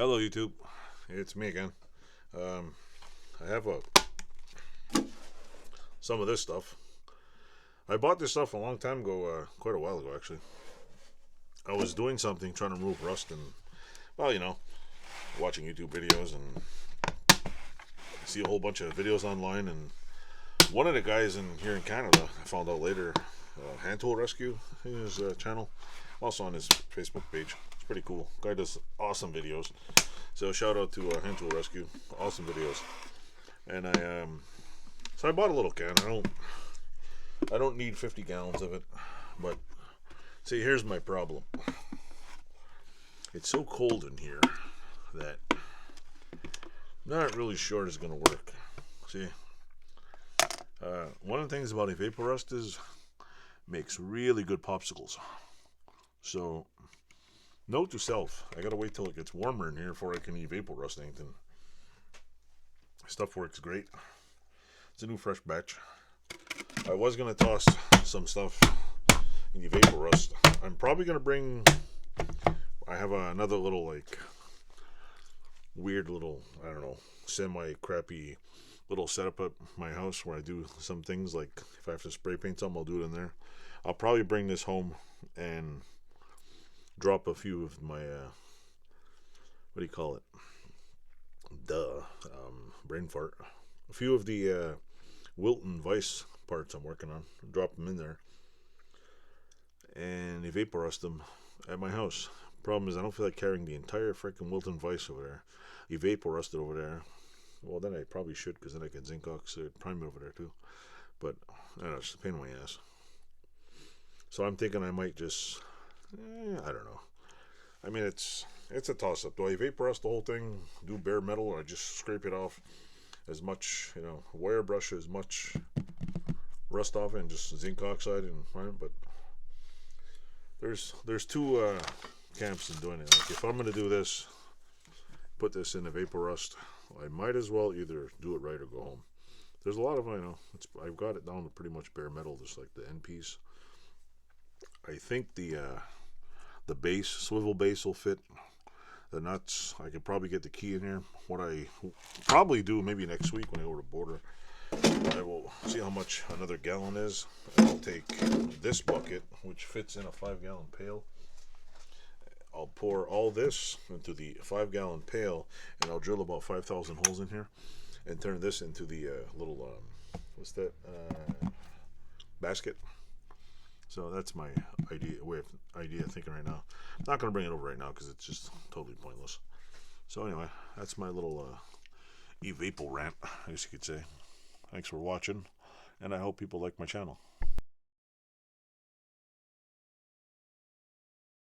Hello YouTube, it's me again. I have some of this stuff. I bought this stuff a long time ago, quite a while ago actually. I was doing something, trying to remove rust, and well, watching YouTube videos, and I see a whole bunch of videos online, and one of the guys here in Canada, I found out later, Hand Tool Rescue, his channel, also on his Facebook page. It's pretty cool. Guy does awesome videos. So shout out to Hand Tool Rescue, awesome videos. And so I bought a little can. I don't need 50 gallons of it, but see, here's my problem. It's so cold in here that I'm not really sure it's gonna work. See, one of the things about Evaporust is makes really good popsicles. So note to self, I gotta wait till it gets warmer in here before I can Evaporust anything. Stuff works great. It's a new fresh batch. I was gonna toss some stuff in Evaporust. I'm probably gonna bring. I have another little weird little, I don't know, semi crappy little setup at my house where I do some things, like if I have to spray paint something, I'll do it in there. I'll probably bring this home and drop a few of my what do you call it? Brain fart. A few of the Wilton Vice parts I'm working on. Drop them in there and Evaporust them at my house. Problem is, I don't feel like carrying the entire freaking Wilton Vice over there. Evaporust it over there. Well, then I probably should, because then I can zinc oxide prime it over there too. But I don't know, it's a pain in my ass. So I'm thinking I might just, I don't know. I mean, it's a toss-up. Do I Evaporust the whole thing, do bare metal, or I just scrape it off as much, wire brush as much rust off it and just zinc oxide and prime it? But there's two camps in doing it. Like, if I'm going to do this, put this in Evaporust, I might as well either do it right or go home. There's a lot of, I've got it down to pretty much bare metal, just like the end piece. I think the base, swivel base, will fit. The nuts, I could probably get the key in here. What I probably do maybe next week when I go to Border, I will see how much another gallon is, and I'll take this bucket, which fits in a 5-gallon pail. I'll pour all this into the 5-gallon pail, and I'll drill about 5,000 holes in here and turn this into the little basket. So that's my idea thinking right now. I'm not going to bring it over right now because it's just totally pointless. So anyway, that's my little Evapor rant, I guess you could say. Thanks for watching, and I hope people like my channel.